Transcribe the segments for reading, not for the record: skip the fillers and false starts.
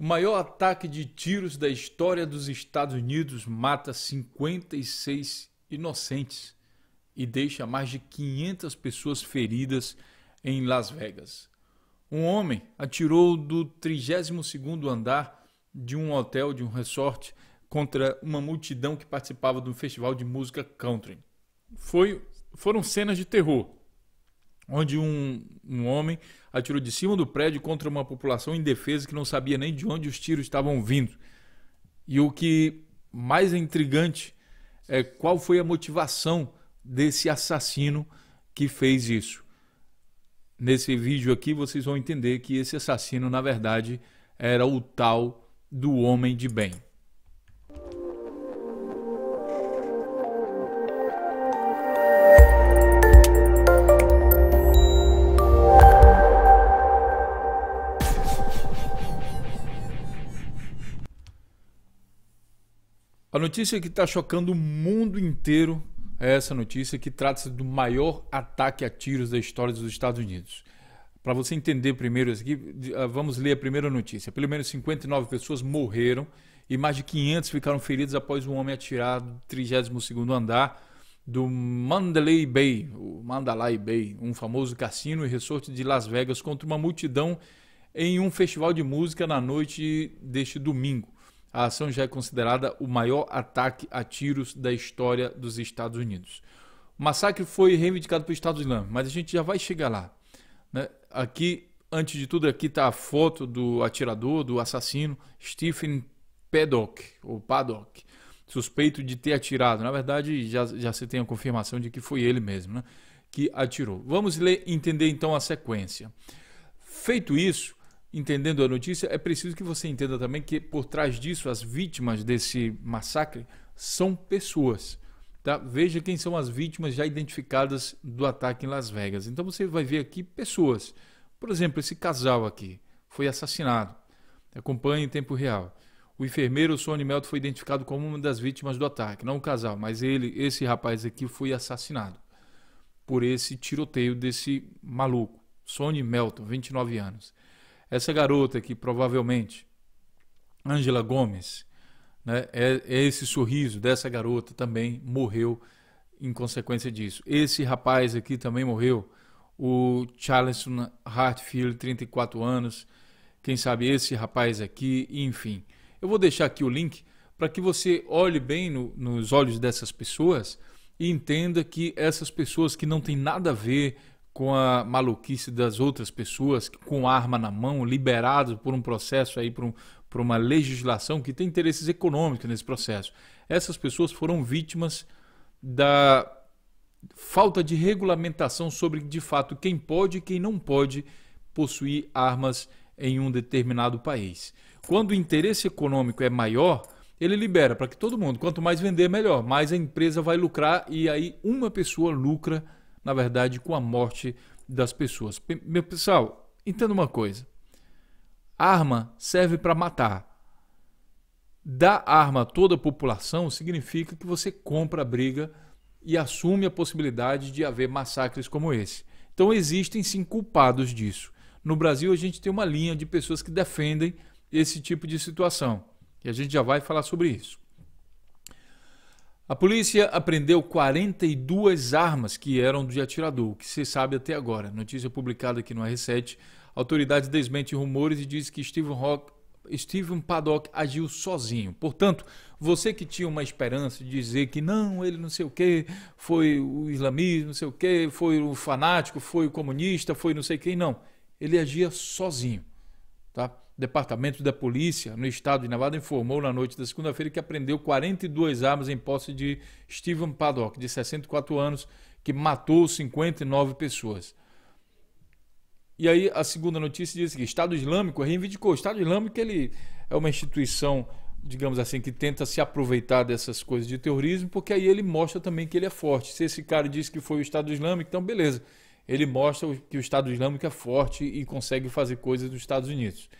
O maior ataque de tiros da história dos Estados Unidos mata 56 inocentes e deixa mais de 500 pessoas feridas em Las Vegas. Um homem atirou do 32º andar de um hotel, de um resort, contra uma multidão que participava de um festival de música country. Foram cenas de terror, onde um homem atirou de cima do prédio contra uma população indefesa que não sabia nem de onde os tiros estavam vindo. E o que mais é intrigante é qual foi a motivação desse assassino que fez isso. Nesse vídeo aqui vocês vão entender que esse assassino, na verdade, era o tal do homem de bem. A notícia que está chocando o mundo inteiro é essa notícia que trata-se do maior ataque a tiros da história dos Estados Unidos. Para você entender primeiro isso aqui, vamos ler a primeira notícia. Pelo menos 59 pessoas morreram e mais de 500 ficaram feridos após um homem atirar do 32º andar do Mandalay Bay, um famoso cassino e resort de Las Vegas, contra uma multidão em um festival de música na noite deste domingo. A ação já é considerada o maior ataque a tiros da história dos Estados Unidos. O massacre foi reivindicado pelo Estado Islâmico, mas a gente já vai chegar lá, né? Aqui, antes de tudo, aqui está a foto do atirador, do assassino, Stephen Paddock, suspeito de ter atirado. Na verdade, já se tem a confirmação de que foi ele mesmo, né, que atirou. Vamos entender então a sequência. Feito isso, entendendo a notícia, é preciso que você entenda também que por trás disso, as vítimas desse massacre são pessoas. Tá? Veja quem são as vítimas já identificadas do ataque em Las Vegas. Então você vai ver aqui pessoas. Por exemplo, esse casal aqui foi assassinado. Acompanhe em tempo real. O enfermeiro Sonny Melton foi identificado como uma das vítimas do ataque. Não o casal, mas esse rapaz aqui foi assassinado por esse tiroteio desse maluco. Sonny Melton, 29 anos. Essa garota aqui, provavelmente, Angela Gomes, né, é esse sorriso dessa garota também morreu em consequência disso. Esse rapaz aqui também morreu, o Charleston Hartfield, 34 anos, quem sabe esse rapaz aqui, enfim. Eu vou deixar aqui o link para que você olhe bem nos olhos dessas pessoas e entenda que essas pessoas que não têm nada a ver com a maluquice das outras pessoas, com arma na mão, liberados por um processo aí, por uma legislação que tem interesses econômicos nesse processo. Essas pessoas foram vítimas da falta de regulamentação sobre, de fato, quem pode e quem não pode possuir armas em um determinado país. Quando o interesse econômico é maior, ele libera para que todo mundo, quanto mais vender, melhor. Mais a empresa vai lucrar e aí uma pessoa lucra, na verdade, com a morte das pessoas. Meu pessoal, entenda uma coisa. Arma serve para matar. Dar arma a toda a população significa que você compra a briga e assume a possibilidade de haver massacres como esse. Então existem sim culpados disso. No Brasil a gente tem uma linha de pessoas que defendem esse tipo de situação. E a gente já vai falar sobre isso. A polícia apreendeu 42 armas que eram de atirador, o que se sabe até agora. Notícia publicada aqui no R7. Autoridades desmentem rumores e diz que Stephen Paddock agiu sozinho. Portanto, você que tinha uma esperança de dizer que não, ele não sei o que, foi o islamismo, não sei o que, foi o fanático, foi o comunista, foi não sei quem, não. Ele agia sozinho. Tá? O Departamento da Polícia no estado de Nevada informou na noite da segunda-feira que apreendeu 42 armas em posse de Stephen Paddock, de 64 anos, que matou 59 pessoas. E aí a segunda notícia diz que o Estado Islâmico reivindicou. O Estado Islâmico ele é uma instituição, digamos assim, que tenta se aproveitar dessas coisas de terrorismo, porque aí ele mostra também que ele é forte. Se esse cara disse que foi o Estado Islâmico, então beleza. Ele mostra que o Estado Islâmico é forte e consegue fazer coisas dos Estados Unidos.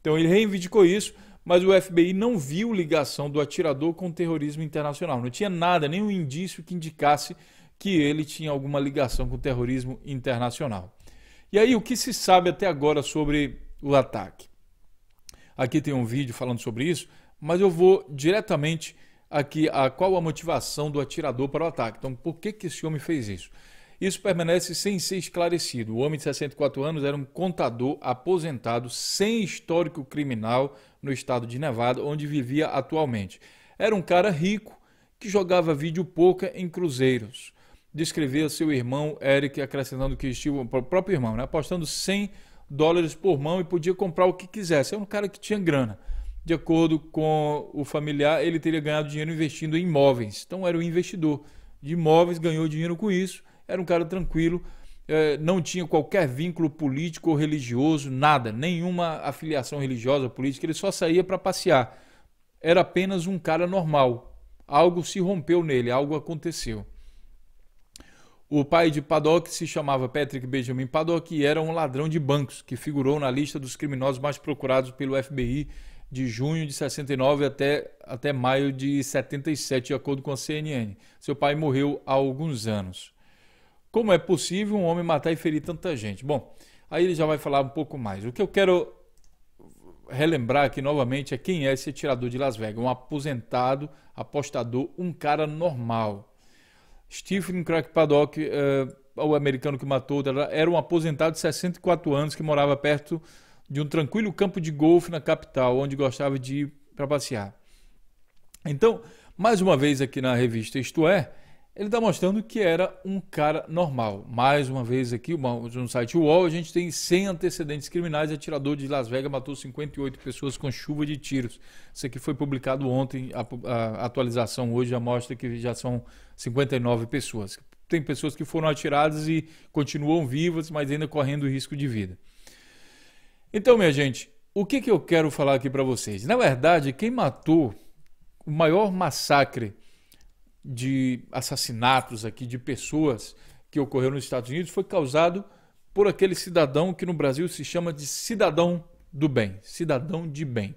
Então ele reivindicou isso, mas o FBI não viu ligação do atirador com o terrorismo internacional. Não tinha nada, nenhum indício que indicasse que ele tinha alguma ligação com o terrorismo internacional. E aí, o que se sabe até agora sobre o ataque? aqui tem um vídeo falando sobre isso, mas eu vou diretamente aqui a qual a motivação do atirador para o ataque. Então, por que esse homem fez isso? Isso permanece sem ser esclarecido. O homem de 64 anos era um contador aposentado sem histórico criminal no estado de Nevada, onde vivia atualmente. Era um cara rico que jogava vídeo poker em cruzeiros. Descrevia seu irmão Eric, acrescentando que estive o próprio irmão, né, apostando $100 por mão e podia comprar o que quisesse. Era um cara que tinha grana. De acordo com o familiar, ele teria ganhado dinheiro investindo em imóveis. Então era um investidor de imóveis, ganhou dinheiro com isso. Era um cara tranquilo, não tinha qualquer vínculo político ou religioso, nada, nenhuma afiliação religiosa, política, ele só saía para passear. Era apenas um cara normal. Algo se rompeu nele, algo aconteceu. O pai de Paddock se chamava Patrick Benjamin Paddock e era um ladrão de bancos, que figurou na lista dos criminosos mais procurados pelo FBI de junho de 69 até maio de 77, de acordo com a CNN. Seu pai morreu há alguns anos. Como é possível um homem matar e ferir tanta gente? Bom, aí ele já vai falar um pouco mais. O que eu quero relembrar aqui novamente é quem é esse atirador de Las Vegas. Um aposentado, apostador, um cara normal. Stephen Craig Paddock, o americano que matou, era um aposentado de 64 anos que morava perto de um tranquilo campo de golfe na capital, onde gostava de ir para passear. Então, mais uma vez aqui na revista Isto É, ele está mostrando que era um cara normal. Mais uma vez aqui, no site UOL, a gente tem 100 antecedentes criminais. Atirador de Las Vegas matou 58 pessoas com chuva de tiros. Isso aqui foi publicado ontem. A atualização hoje já mostra que já são 59 pessoas. Tem pessoas que foram atiradas e continuam vivas, mas ainda correndo risco de vida. Então, minha gente, o que eu quero falar aqui para vocês? Na verdade, quem matou o maior massacre de assassinatos aqui de pessoas que ocorreu nos Estados Unidos foi causado por aquele cidadão que no Brasil se chama de cidadão do bem, cidadão de bem.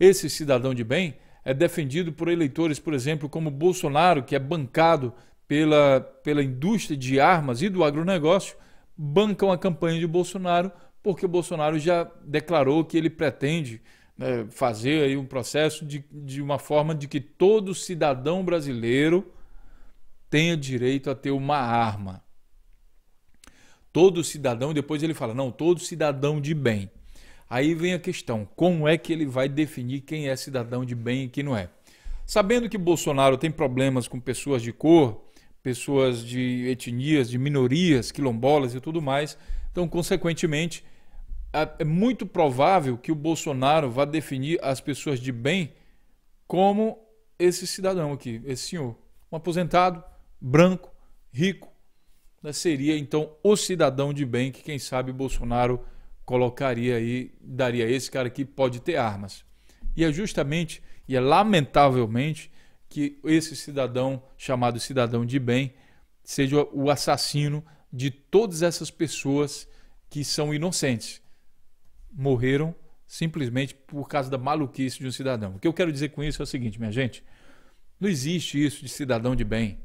Esse cidadão de bem é defendido por eleitores, por exemplo, como Bolsonaro, que é bancado pela indústria de armas e do agronegócio, bancam a campanha de Bolsonaro porque o Bolsonaro já declarou que ele pretende fazer aí um processo de uma forma de que todo cidadão brasileiro tenha direito a ter uma arma. Todo cidadão, e depois ele fala, não, todo cidadão de bem. Aí vem a questão, como é que ele vai definir quem é cidadão de bem e quem não é? Sabendo que Bolsonaro tem problemas com pessoas de cor, pessoas de etnias, de minorias, quilombolas e tudo mais, então, consequentemente, é muito provável que o Bolsonaro vá definir as pessoas de bem como esse cidadão aqui, esse senhor. Um aposentado, branco, rico, seria então o cidadão de bem que, quem sabe, Bolsonaro colocaria aí, daria a esse cara que pode ter armas. E é justamente, e é lamentavelmente, que esse cidadão, chamado cidadão de bem, seja o assassino de todas essas pessoas que são inocentes. Morreram simplesmente por causa da maluquice de um cidadão. O que eu quero dizer com isso é o seguinte, minha gente, não existe isso de cidadão de bem.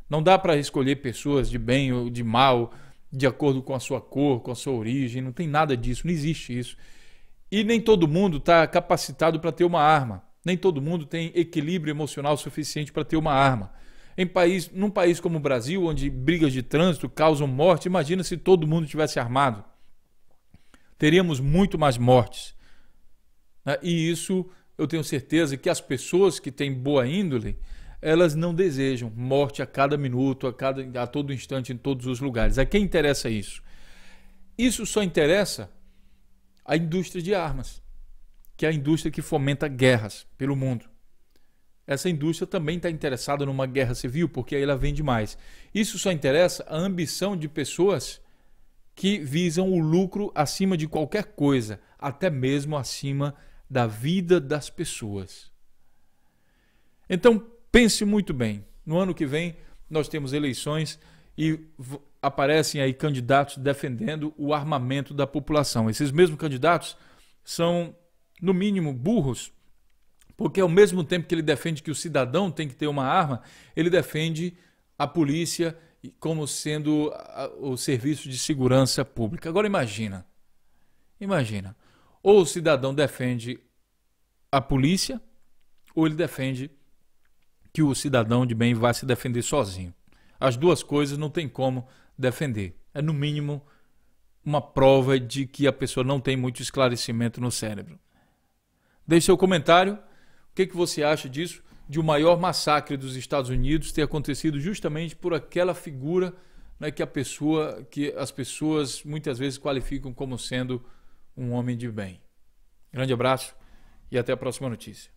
Não dá para escolher pessoas de bem ou de mal de acordo com a sua cor, com a sua origem, não tem nada disso, não existe isso. E nem todo mundo está capacitado para ter uma arma, nem todo mundo tem equilíbrio emocional suficiente para ter uma arma. Num país como o Brasil, onde brigas de trânsito causam morte, imagina se todo mundo tivesse armado. Teríamos muito mais mortes. E isso eu tenho certeza que as pessoas que têm boa índole, elas não desejam morte a cada minuto, a todo instante, em todos os lugares. A quem interessa isso? Isso só interessa a indústria de armas, que é a indústria que fomenta guerras pelo mundo. Essa indústria também está interessada numa guerra civil, porque aí ela vende mais. Isso só interessa a ambição de pessoas que visam o lucro acima de qualquer coisa, até mesmo acima da vida das pessoas. Então, pense muito bem. No ano que vem, nós temos eleições e aparecem aí candidatos defendendo o armamento da população. Esses mesmos candidatos são, no mínimo, burros, porque ao mesmo tempo que ele defende que o cidadão tem que ter uma arma, ele defende a polícia como sendo o serviço de segurança pública. Agora imagina, Ou o cidadão defende a polícia, ou ele defende que o cidadão de bem vai se defender sozinho. As duas coisas não tem como defender. É, no mínimo, uma prova de que a pessoa não tem muito esclarecimento no cérebro. Deixe seu comentário. O que você acha disso? De o maior massacre dos Estados Unidos ter acontecido justamente por aquela figura, né, que as pessoas muitas vezes qualificam como sendo um homem de bem. Grande abraço e até a próxima notícia.